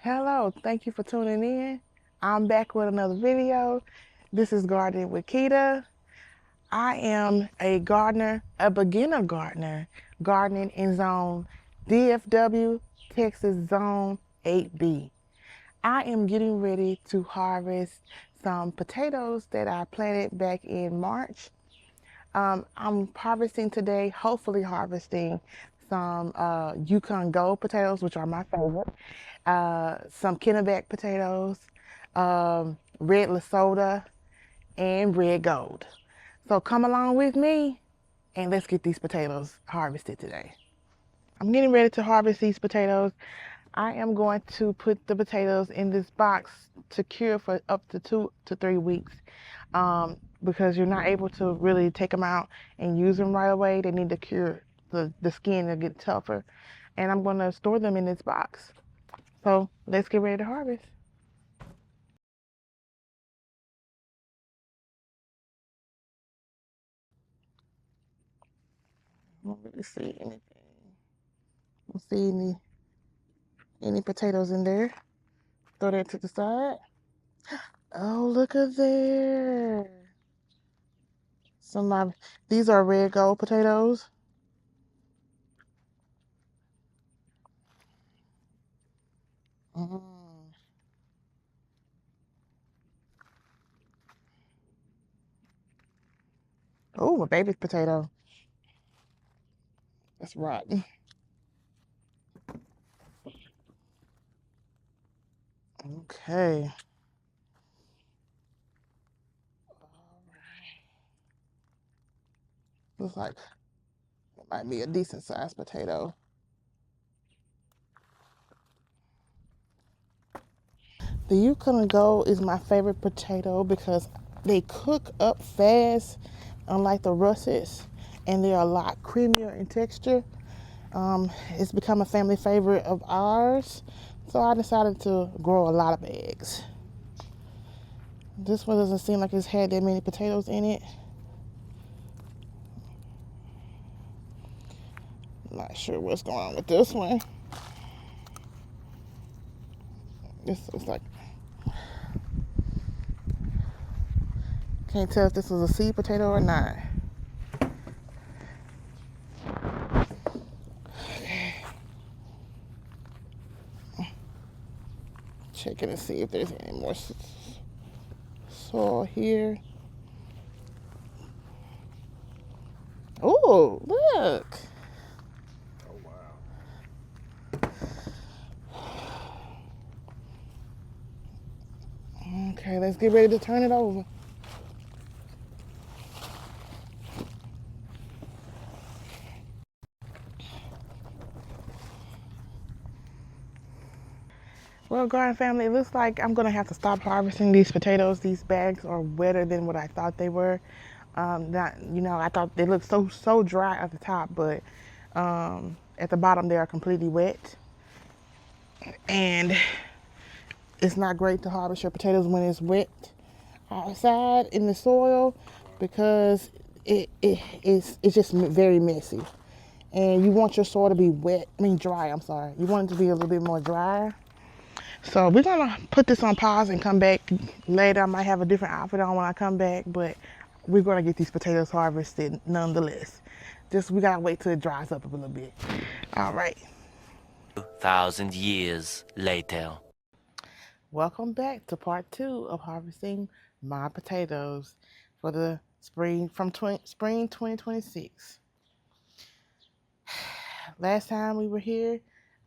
Hello, thank you for tuning in. I'm back with another video. This is Gardening with Keita. I am a gardener, a beginner gardener, gardening in zone DFW, Texas Zone 8B. I am getting ready to harvest some potatoes that I planted back in March. I'm harvesting today, hopefully harvesting some Yukon Gold potatoes, which are my favorite, some Kennebec potatoes, red Lesota, and red gold. So come along with me and let's get these potatoes harvested today. I'm getting ready to harvest these potatoes. I am going to put the potatoes in this box to cure for up to 2 to 3 weeks because you're not able to really take them out and use them right away. They need to cure the skin to get tougher. And I'm going to store them in this box. So let's get ready to harvest. I don't really see anything. I don't see any potatoes in there. Throw that to the side. Oh, look at there. Some of these are red gold potatoes. Mm. Oh, a baby potato. That's rotten. Okay. Looks like it might be a decent sized potato. The Yukon Gold is my favorite potato because they cook up fast, unlike the russets, and they're a lot creamier in texture. It's become a family favorite of ours, so I decided to grow a lot of eggs. This one doesn't seem like it's had that many potatoes in it. Not sure what's going on with this one. This looks like, can't tell if this was a seed potato or not. Checking to see if there's any more soil here. Oh, look. Okay, let's get ready to turn it over. Well, garden family, it looks like I'm gonna have to stop harvesting these potatoes. These bags are wetter than what I thought they were. I thought they looked so dry at the top, but at the bottom they are completely wet. And it's not great to harvest your potatoes when it's wet outside in the soil because it's just very messy. And you want your soil to be dry. I'm sorry. You want it to be a little bit more dry. So we're gonna put this on pause and come back later. I might have a different outfit on when I come back, but we're gonna get these potatoes harvested nonetheless. Just we gotta wait till it dries up a little bit. All right. 2,000 years later. Welcome back to part 2 of harvesting my potatoes for the spring spring 2026. Last time we were here,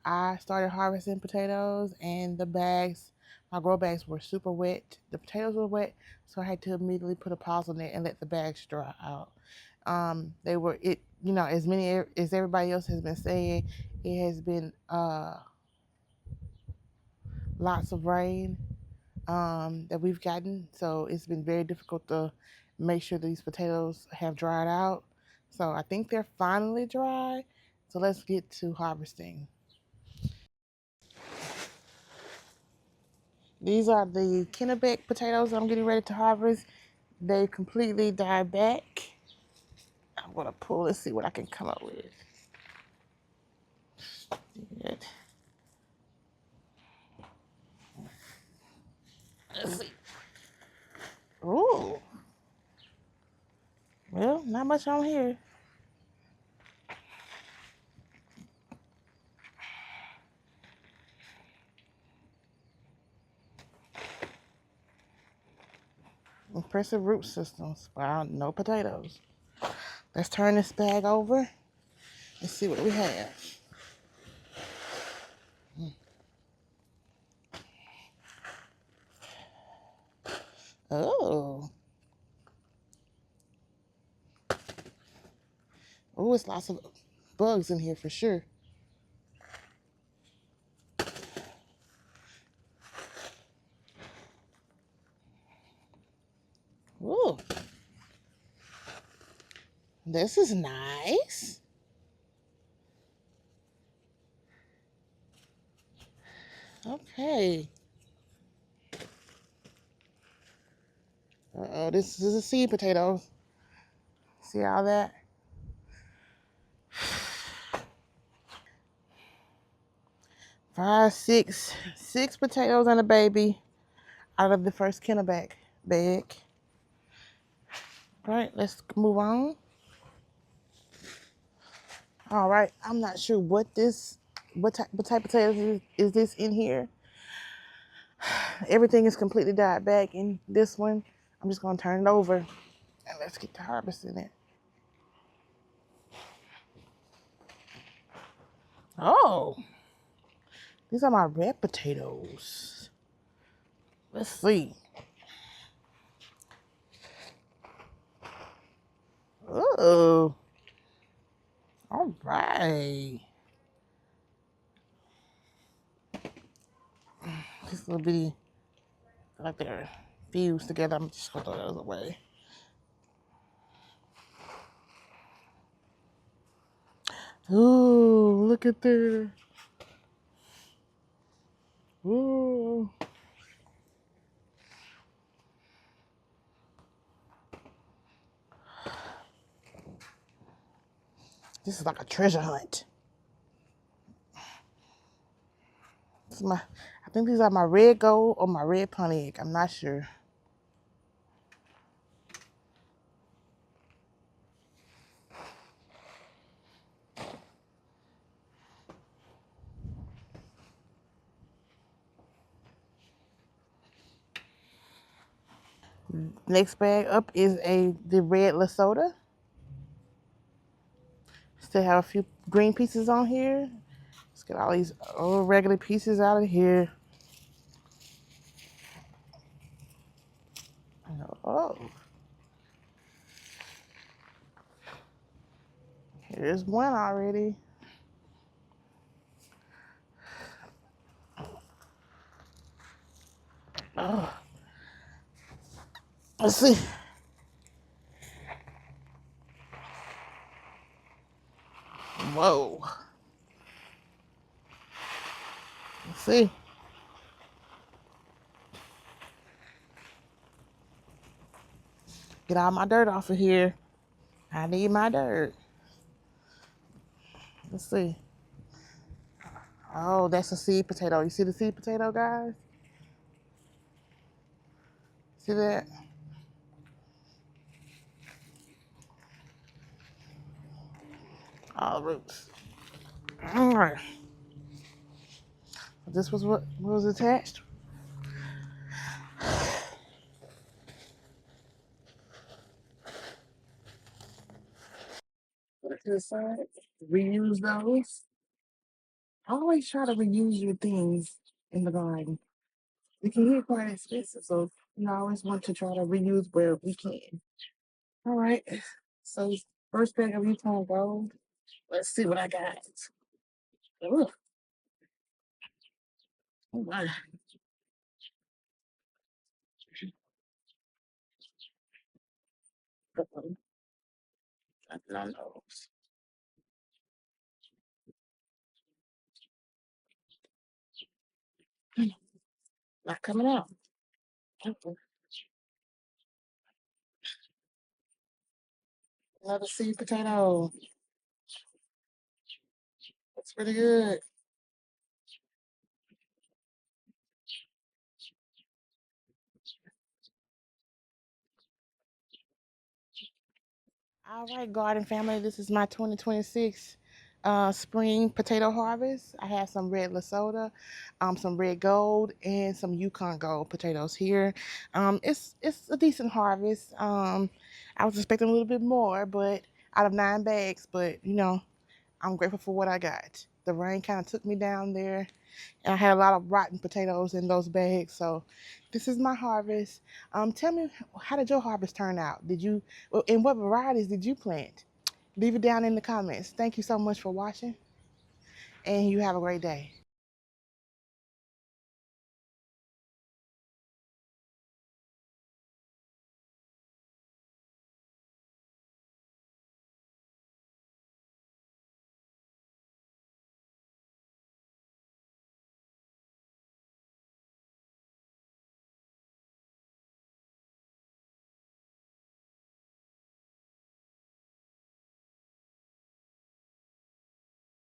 I started harvesting potatoes and my grow bags were super wet. The potatoes were wet, so I had to immediately put a pause on it and let the bags dry out. They were as many as everybody else has been saying, it has been lots of rain that we've gotten, so it's been very difficult to make sure these potatoes have dried out. So I think they're finally dry. So let's get to harvesting. These are the Kennebec potatoes I'm getting ready to harvest. They completely died back. I'm gonna pull and see what I can come up with. Good. Let's see. Ooh. Well, not much on here. Impressive root systems. Wow, no potatoes. Let's turn this bag over and see what we have. Oh. Oh, it's lots of bugs in here for sure. Ooh. This is nice. Okay. Uh-oh, this is a seed potato. See all that? Five, six potatoes and a baby out of the first Kennebec bag. All right, let's move on. All right, I'm not sure what type of potatoes is this in here. Everything is completely died back in this one. I'm just gonna turn it over and let's get to harvesting it. Oh, these are my red potatoes. Let's see. Oh, all right. This will be like they're fused together. I'm just gonna throw those away. Ooh, look at that. Ooh. This is like a treasure hunt. This is I think these are my red gold or my red Pontiac. I'm not sure. Next bag up is the red Lesota. Still have a few green pieces on here. Let's get all these old regular pieces out of here. Oh, here's one already. Oh, let's see. Whoa. Let's see. Get all my dirt off of here. I need my dirt. Let's see. Oh, that's a seed potato. You see the seed potato, guys? See that? All roots. All right. This was what was attached. Put it to the side. Reuse those. Always try to reuse your things in the garden. It can get quite expensive, so you always want to try to reuse where we can. All right. So first bag of Yukon Gold. Let's see what I got. Ooh, oh my. Uh-oh. Nothing on those. Not coming out. Uh-oh. Another seed potato. That's pretty good. All right, garden family, this is my 2026 spring potato harvest. I have some red Lesota, some red gold, and some Yukon gold potatoes here. It's a decent harvest. I was expecting a little bit more, but out of 9 bags, but I'm grateful for what I got. The rain kind of took me down there, and I had a lot of rotten potatoes in those bags. So this is my harvest. Tell me, how did your harvest turn out? And what varieties did you plant? Leave it down in the comments. Thank you so much for watching, and you have a great day.